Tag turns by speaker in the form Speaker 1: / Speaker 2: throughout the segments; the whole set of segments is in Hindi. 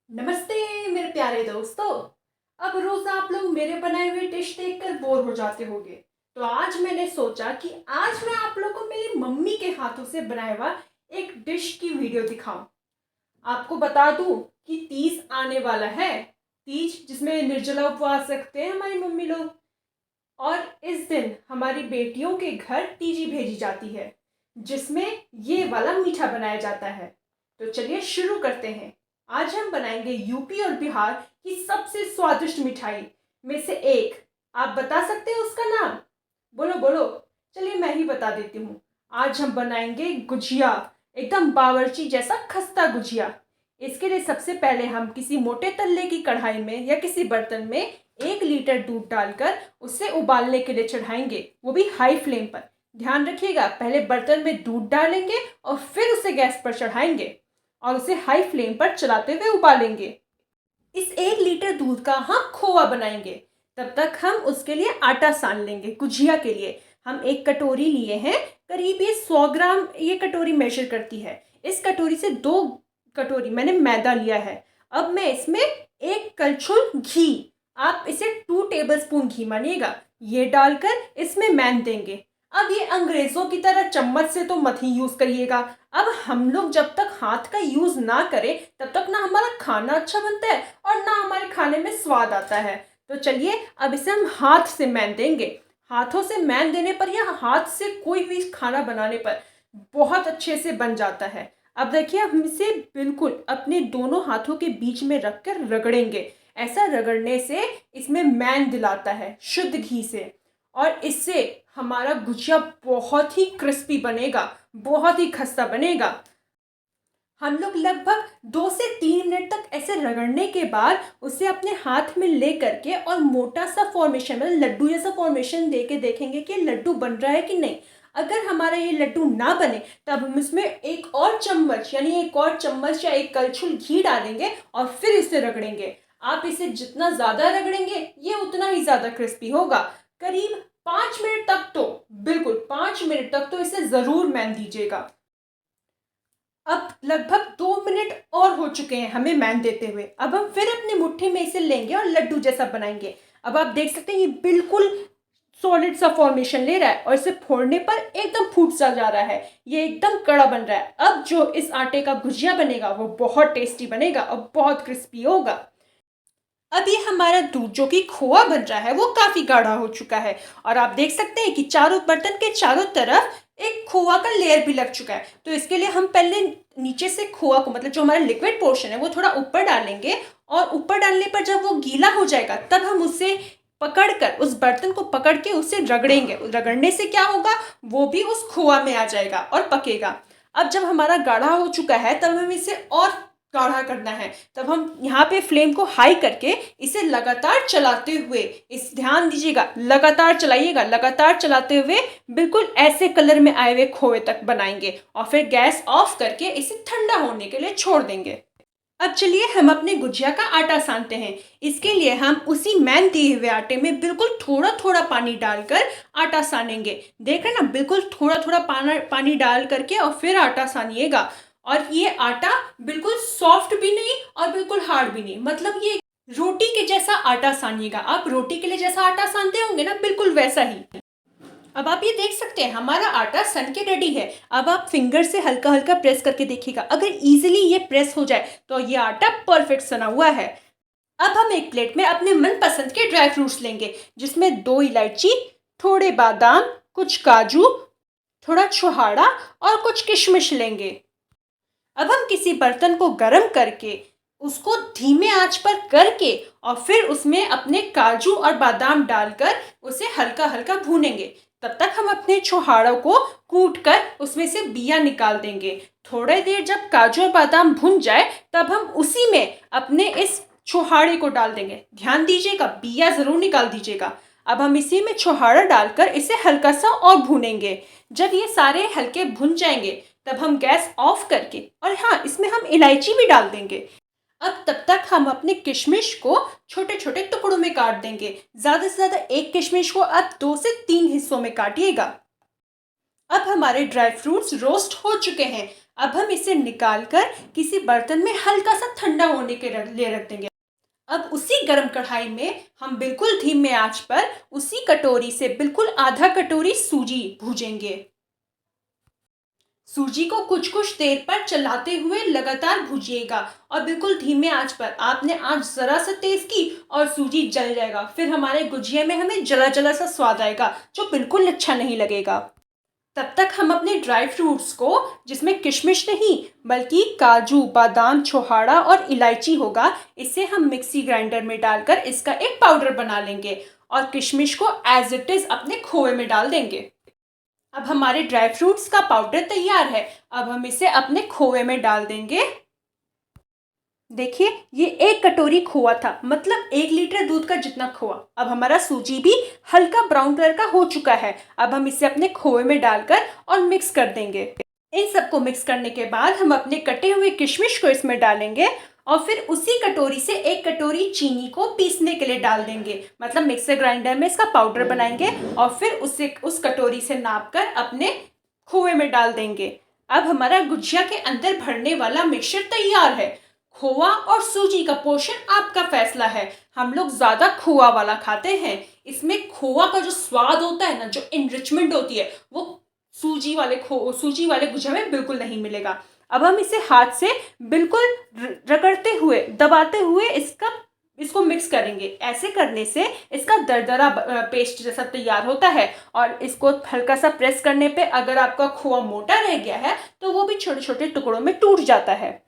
Speaker 1: नमस्ते मेरे प्यारे दोस्तों। अब रोज आप लोग मेरे बनाए हुए डिश देखकर बोर हो जाते होंगे। तो आज मैंने सोचा कि आज मैं आप लोगों को मेरी मम्मी के हाथों से बनाया हुआ एक डिश की वीडियो दिखाऊं। आपको बता दूं कि तीज आने वाला है। तीज जिसमें निर्जला उपवास रखते हैं हमारी मम्मी लोग। और इस दिन हमारी बेटियों के घर तीजी भेजी जाती है, जिसमें ये वाला मीठा बनाया जाता है। तो चलिए शुरू करते हैं। आज हम बनाएंगे यूपी और बिहार की सबसे स्वादिष्ट मिठाई में से एक। आप बता सकते हैं उसका नाम? बोलो बोलो। चलिए मैं ही बता देती हूँ। आज हम बनाएंगे गुजिया, एकदम बावर्ची जैसा खस्ता गुजिया। इसके लिए सबसे पहले हम किसी मोटे तल्ले की कढ़ाई में या किसी बर्तन में 1 लीटर दूध डालकर उसे उबालने के लिए चढ़ाएंगे, वो भी हाई फ्लेम पर। ध्यान रखिएगा, पहले बर्तन में दूध डालेंगे और फिर उसे गैस पर चढ़ाएंगे और उसे हाई फ्लेम पर चलाते हुए उबालेंगे। इस 1 लीटर दूध का हम खोआ बनाएंगे। तब तक हम उसके लिए आटा सान लेंगे। गुजिया के लिए हम एक कटोरी लिए हैं, करीब ये 100 ग्राम ये कटोरी मेजर करती है। इस कटोरी से 2 कटोरी मैंने मैदा लिया है। अब मैं इसमें 1 कलछुल घी, आप इसे 2 टेबल स्पून घी मानिएगा, ये डालकर इसमें मैन देंगे। अब ये अंग्रेजों की तरह चम्मच से तो मत ही यूज करिएगा। अब हम लोग जब तक हाथ का यूज ना करें तब तक ना हमारा खाना अच्छा बनता है और ना हमारे खाने में स्वाद आता है। तो चलिए अब इसे हम हाथ से मैन देंगे। हाथों से मैन देने पर या हाथ से कोई भी खाना बनाने पर बहुत अच्छे से बन जाता है। अब देखिए हम इसे बिल्कुल अपने दोनों हाथों के बीच में रखकर रगड़ेंगे। ऐसा रगड़ने से इसमें मैन दिलाता है शुद्ध घी से, और इससे हमारा गुजिया बहुत ही क्रिस्पी बनेगा, बहुत ही खस्ता बनेगा। हम लोग लगभग 2 से 3 मिनट तक ऐसे रगड़ने के बाद उसे अपने हाथ में ले करके और मोटा सा फॉर्मेशन, मतलब लड्डू जैसा फॉर्मेशन दे के देखेंगे कि लड्डू बन रहा है कि नहीं। अगर हमारा ये लड्डू ना बने तब हम इसमें एक और चम्मच, यानी एक और चम्मच या 1 कलछुल घी डालेंगे और फिर इसे रगड़ेंगे। आप इसे जितना ज़्यादा रगड़ेंगे ये उतना ही ज़्यादा क्रिस्पी होगा। करीब 5 मिनट तक तो, बिल्कुल 5 मिनट तक तो इसे ज़रूर मैन दीजिएगा। अब लगभग 2 मिनट और हो चुके हैं हमें मैन देते हुए। अब हम फिर अपनी मुट्ठी में इसे लेंगे और लड्डू जैसा बनाएंगे। अब आप देख सकते हैं ये बिल्कुल सॉलिड सा फॉर्मेशन ले रहा है और इसे फोड़ने पर एकदम फूट सा जा रहा है। ये एकदम कड़ा बन रहा है। अब जो इस आटे का गुजिया बनेगा वो बहुत टेस्टी बनेगा और बहुत क्रिस्पी होगा। अब ये हमारा दूध जो कि खोआ बन रहा है वो काफी गाढ़ा हो चुका है और आप देख सकते हैं कि चारों बर्तन के चारों तरफ एक खोआ का लेयर भी लग चुका है। तो इसके लिए हम पहले नीचे से खोआ को, मतलब जो हमारा लिक्विड पोर्शन है वो थोड़ा ऊपर डालेंगे और ऊपर डालने पर जब वो गीला हो जाएगा तब हम उसे पकड़कर, उस बर्तन को पकड़ के उसे रगड़ेंगे। रगड़ने से क्या होगा, वो भी उस खोआ में आ जाएगा और पकेगा। अब जब हमारा गाढ़ा हो चुका है तब हम इसे और गाढ़ा करना है। तब हम यहाँ पे फ्लेम को हाई करके इसे लगातार चलाते हुए, इस ध्यान दीजिएगा, लगातार चलाइएगा, लगातार चलाते हुए बिल्कुल ऐसे कलर में आए हुए खोए तक बनाएंगे और फिर गैस ऑफ करके इसे ठंडा होने के लिए छोड़ देंगे। अब चलिए हम अपने गुजिया का आटा सानते हैं। इसके लिए हम उसी मैन दिए हुए आटे में बिल्कुल थोड़ा थोड़ा पानी डालकर आटा सानेंगे। देख रहे हैं ना, बिल्कुल थोड़ा थोड़ा पानी डाल करके और फिर आटा सानिएगा। और ये आटा बिल्कुल सॉफ्ट भी नहीं और बिल्कुल हार्ड भी नहीं, मतलब ये रोटी के जैसा आटा सानिएगा। आप रोटी के लिए जैसा आटा सानते होंगे ना, बिल्कुल वैसा ही। अब आप ये देख सकते हैं हमारा आटा सन के रेडी है। अब आप फिंगर से हल्का हल्का प्रेस करके देखिएगा, अगर इजीली ये प्रेस हो जाए तो ये आटा परफेक्ट सना हुआ है। अब हम एक प्लेट में अपने मनपसंद के ड्राई फ्रूट्स लेंगे, जिसमें 2 इलायची, थोड़े बादाम, कुछ काजू, थोड़ा छुहाड़ा और कुछ किशमिश लेंगे। अब हम किसी बर्तन को गर्म करके उसको धीमे आंच पर करके और फिर उसमें अपने काजू और बादाम डालकर उसे हल्का हल्का भूनेंगे। तब तक हम अपने छुहाड़ों को कूट कर उसमें से बिया निकाल देंगे। थोड़ी देर जब काजू और बादाम भुन जाए तब हम उसी में अपने इस छुहाड़े को डाल देंगे। ध्यान दीजिएगा, बिया जरूर निकाल दीजिएगा। अब हम इसी में छुहाड़ा डालकर इसे हल्का सा और भूनेंगे। जब ये सारे हल्के भुन जाएंगे तब हम गैस ऑफ करके, और हाँ इसमें हम इलायची भी डाल देंगे। अब तब तक हम अपने किशमिश को छोटे छोटे टुकड़ों में काट देंगे। ज्यादा से ज्यादा एक किशमिश को आप 2 से 3 हिस्सों में काटिएगा। अब हमारे ड्राई फ्रूट्स रोस्ट हो चुके हैं। अब हम इसे निकाल कर किसी बर्तन में हल्का सा ठंडा होने के लिए रख देंगे। अब उसी गरम कढ़ाई में हम बिल्कुल धीमे आंच पर उसी कटोरी से बिल्कुल आधा कटोरी सूजी भूजेंगे। सूजी को कुछ कुछ देर पर चलाते हुए लगातार भूजिएगा और बिल्कुल धीमे आंच पर। आपने आंच जरा सा तेज की और सूजी जल जाएगा, फिर हमारे गुजिया में हमें जला जला सा स्वाद आएगा जो बिल्कुल अच्छा नहीं लगेगा। तब तक हम अपने ड्राई फ्रूट्स को, जिसमें किशमिश नहीं बल्कि काजू, बादाम, छोहाड़ा और इलायची होगा, इसे हम मिक्सी ग्राइंडर में डालकर इसका एक पाउडर बना लेंगे और किशमिश को एज इट इज़ अपने खोए में डाल देंगे। अब हमारे ड्राई फ्रूट्स का पाउडर तैयार है। अब हम इसे अपने खोए में डाल देंगे। देखिए, ये 1 कटोरी खोआ था, मतलब 1 लीटर दूध का जितना खोआ। अब हमारा सूजी भी हल्का ब्राउन कलर का हो चुका है। अब हम इसे अपने खोए में डालकर और मिक्स कर देंगे। इन सबको मिक्स करने के बाद हम अपने कटे हुए किशमिश को इसमें डालेंगे और फिर उसी कटोरी से 1 कटोरी चीनी को पीसने के लिए डाल देंगे, मतलब मिक्सर ग्राइंडर में इसका पाउडर बनाएंगे और फिर उस कटोरी से नाप कर अपने खोए में डाल देंगे। अब हमारा गुजिया के अंदर भरने वाला मिक्सचर तैयार है। खोआ और सूजी का पोर्शन आपका फैसला है। हम लोग ज़्यादा खोआ वाला खाते हैं। इसमें खोआ का जो स्वाद होता है ना, जो इनरिचमेंट होती है, वो सूजी वाले गुजिया में बिल्कुल नहीं मिलेगा। अब हम इसे हाथ से बिल्कुल रगड़ते हुए, दबाते हुए इसको मिक्स करेंगे। ऐसे करने से इसका दरदरा पेस्ट जैसा तैयार होता है और इसको हल्का सा प्रेस करने पे अगर आपका खोआ मोटा रह गया है तो वो भी छोटे छोटे टुकड़ों में टूट जाता है।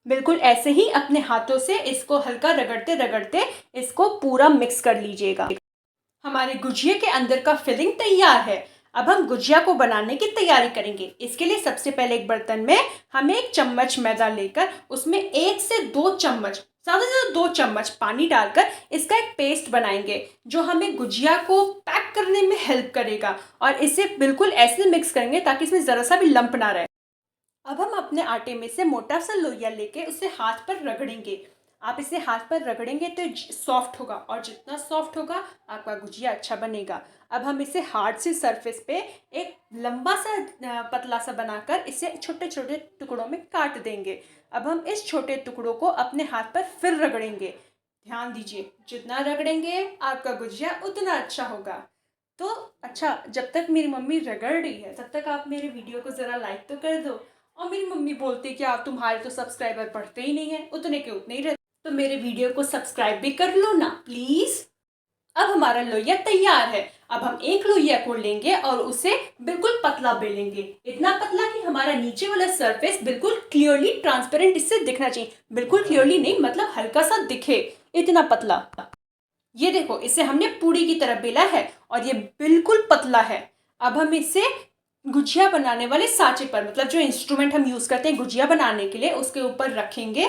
Speaker 1: बिल्कुल ऐसे ही अपने हाथों से इसको हल्का रगड़ते रगड़ते इसको पूरा मिक्स कर लीजिएगा। हमारे गुजिया के अंदर का फिलिंग तैयार है। अब हम गुजिया को बनाने की तैयारी करेंगे। इसके लिए सबसे पहले एक बर्तन में हमें 1 चम्मच मैदा लेकर उसमें 1 से 2 चम्मच, ज़्यादा से ज़्यादा 2 चम्मच पानी डालकर इसका एक पेस्ट बनाएंगे जो हमें गुजिया को पैक करने में हेल्प करेगा। और इसे बिल्कुल ऐसे मिक्स करेंगे ताकि इसमें ज़रा सा भी लंप ना रहे। अब हम अपने आटे में से मोटा सा लोइया लेके उसे हाथ पर रगड़ेंगे। आप इसे हाथ पर रगड़ेंगे तो सॉफ्ट होगा और जितना सॉफ्ट होगा आपका गुजिया अच्छा बनेगा। अब हम इसे हार्ड से सरफेस पे एक लंबा सा पतला सा बनाकर इसे छोटे छोटे टुकड़ों में काट देंगे। अब हम इस छोटे टुकड़ों को अपने हाथ पर फिर रगड़ेंगे। ध्यान दीजिए, जितना रगड़ेंगे आपका गुजिया उतना अच्छा होगा। तो अच्छा, जब तक मेरी मम्मी रगड़ रही है तब तक आप मेरे वीडियो को ज़रा लाइक तो कर दो। और मेरी मम्मी बोलती कि आप तुम्हारे तो सब्सक्राइबर बढ़ते ही नहीं है, उतने के उतने ही रहते, तो मेरे वीडियो को सब्सक्राइब भी कर लो ना प्लीज़। अब हमारा लोइया तैयार है। अब हम एक लोइया को लेंगे और उसे बिल्कुल पतला बेलेंगे, इतना पतला कि हमारा नीचे वाला सरफेस बिल्कुल क्लियरली ट्रांसपेरेंट इससे दिखना चाहिए। बिल्कुल क्लियरली नहीं, मतलब हल्का सा दिखे, इतना पतला। ये देखो, इसे हमने पूड़ी की तरह बेला है और ये बिल्कुल पतला है। अब हम इसे गुजिया बनाने वाले साँचे पर, मतलब जो इंस्ट्रूमेंट हम यूज़ करते हैं गुजिया बनाने के लिए, उसके ऊपर रखेंगे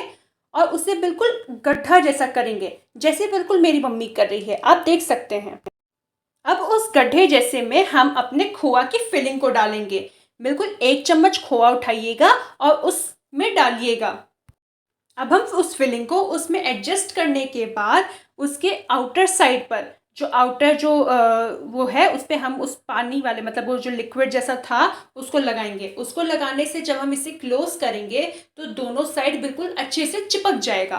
Speaker 1: और उसे बिल्कुल गड्ढा जैसा करेंगे, जैसे बिल्कुल मेरी मम्मी कर रही है, आप देख सकते हैं। अब उस गड्ढे जैसे में हम अपने खोआ की फिलिंग को डालेंगे। बिल्कुल 1 चम्मच खोआ उठाइएगा और उसमें डालिएगा। अब हम उस फिलिंग को उसमें एडजस्ट करने के बाद उसके आउटर साइड पर जो वो है, उस पर हम उस पानी वाले, मतलब वो जो लिक्विड जैसा था, उसको लगाएंगे। उसको लगाने से जब हम इसे क्लोज करेंगे तो दोनों साइड बिल्कुल अच्छे से चिपक जाएगा।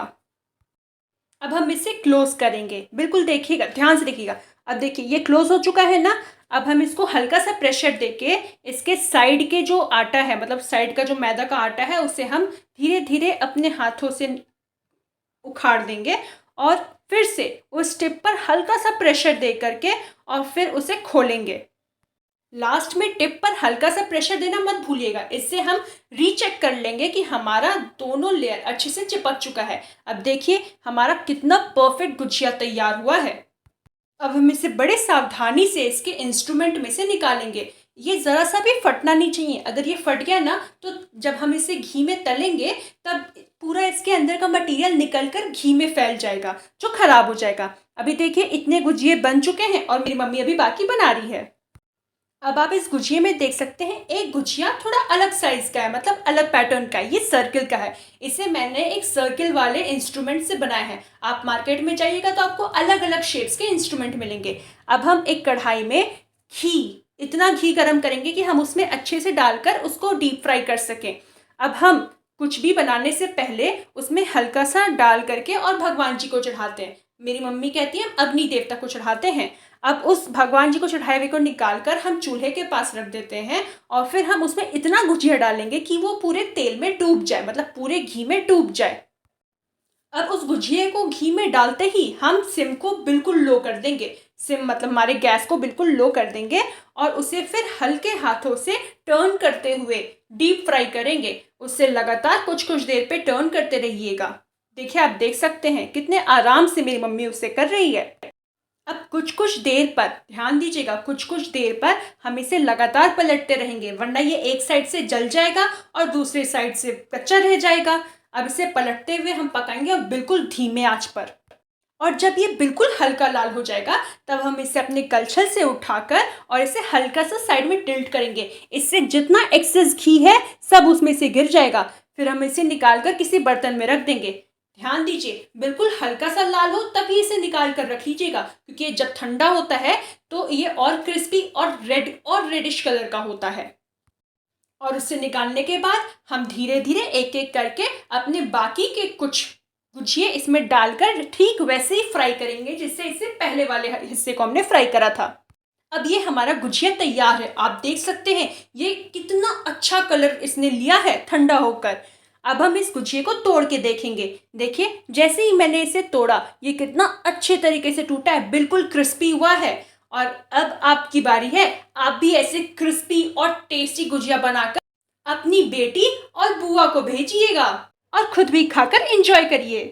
Speaker 1: अब हम इसे क्लोज करेंगे, बिल्कुल देखिएगा, ध्यान से देखिएगा। अब देखिए, ये क्लोज हो चुका है ना। अब हम इसको हल्का सा प्रेशर देके इसके साइड के जो आटा है, मतलब साइड का जो मैदा का आटा है, उसे हम धीरे धीरे अपने हाथों से उखाड़ देंगे और फिर से उस टिप पर हल्का सा प्रेशर दे करके और फिर उसे खोलेंगे। लास्ट में टिप पर हल्का सा प्रेशर देना मत भूलिएगा, इससे हम रीचेक कर लेंगे कि हमारा दोनों लेयर अच्छे से चिपक चुका है। अब देखिए हमारा कितना परफेक्ट गुजिया तैयार हुआ है। अब हम इसे बड़े सावधानी से इसके इंस्ट्रूमेंट में से निकालेंगे। ये ज़रा सा भी फटना नहीं चाहिए। अगर ये फट गया ना तो जब हम इसे घी में तलेंगे तब पूरा इसके अंदर का मटेरियल निकल कर घी में फैल जाएगा, जो खराब हो जाएगा। अभी देखिए, इतने गुजिये बन चुके हैं और मेरी मम्मी अभी बाकी बना रही है। अब आप इस गुजिये में देख सकते हैं, एक गुजिया थोड़ा अलग साइज का है, मतलब अलग पैटर्न का है। ये सर्किल का है। इसे मैंने एक सर्किल वाले इंस्ट्रूमेंट से बनाया है। आप मार्केट में जाइएगा तो आपको अलग अलग शेप्स के इंस्ट्रूमेंट मिलेंगे। अब हम एक कढ़ाई में इतना घी गरम करेंगे कि हम उसमें अच्छे से डालकर उसको डीप फ्राई कर सकें। अब हम कुछ भी बनाने से पहले उसमें हल्का सा डाल करके और भगवान जी को चढ़ाते हैं। मेरी मम्मी कहती है हम अग्नि देवता को चढ़ाते हैं। अब उस भगवान जी को चढ़ाए हुए को निकाल कर हम चूल्हे के पास रख देते हैं और फिर हम उसमें इतना गुजिया डालेंगे कि वो पूरे तेल में डूब जाए, मतलब पूरे घी में डूब जाए। अब उस गुजिये को घी में डालते ही हम सिम को बिल्कुल लो कर देंगे। सिम मतलब हमारे गैस को बिल्कुल लो कर देंगे और उसे फिर हल्के हाथों से टर्न करते हुए डीप फ्राई करेंगे। उससे लगातार कुछ कुछ देर पे टर्न करते रहिएगा। देखिए, आप देख सकते हैं कितने आराम से मेरी मम्मी उसे कर रही है। अब कुछ कुछ देर पर ध्यान दीजिएगा, कुछ कुछ देर पर हम इसे लगातार पलटते रहेंगे, वरना ये एक साइड से जल जाएगा और दूसरी साइड से कच्चा रह जाएगा। अब इसे पलटते हुए हम पकाएंगे और बिल्कुल धीमे आंच पर। और जब ये बिल्कुल हल्का लाल हो जाएगा तब हम इसे अपने कलछल से उठाकर और इसे हल्का सा साइड में टिल्ट करेंगे। इससे जितना एक्सेस घी है सब उसमें से गिर जाएगा। फिर हम इसे निकाल कर किसी बर्तन में रख देंगे। ध्यान दीजिए, बिल्कुल हल्का सा लाल हो तभी इसे निकाल कर रख लीजिएगा, क्योंकि जब ठंडा होता है तो ये और क्रिस्पी और रेडिश कलर का होता है। और उससे निकालने के बाद हम धीरे धीरे एक एक करके अपने बाकी के कुछ गुजिये इसमें डालकर ठीक वैसे ही फ्राई करेंगे जिससे इससे पहले वाले हिस्से को हमने फ्राई करा था। अब ये हमारा गुजिया तैयार है। आप देख सकते हैं ये कितना अच्छा कलर इसने लिया है ठंडा होकर। अब हम इस गुजिये को तोड़ के देखेंगे। देखिए, जैसे ही मैंने इसे तोड़ा ये कितना अच्छे तरीके से टूटा है, बिल्कुल क्रिस्पी हुआ है। और अब आपकी बारी है, आप भी ऐसे क्रिस्पी और टेस्टी गुजिया बनाकर अपनी बेटी और बुआ को भेजिएगा और खुद भी खाकर एंजॉय करिए।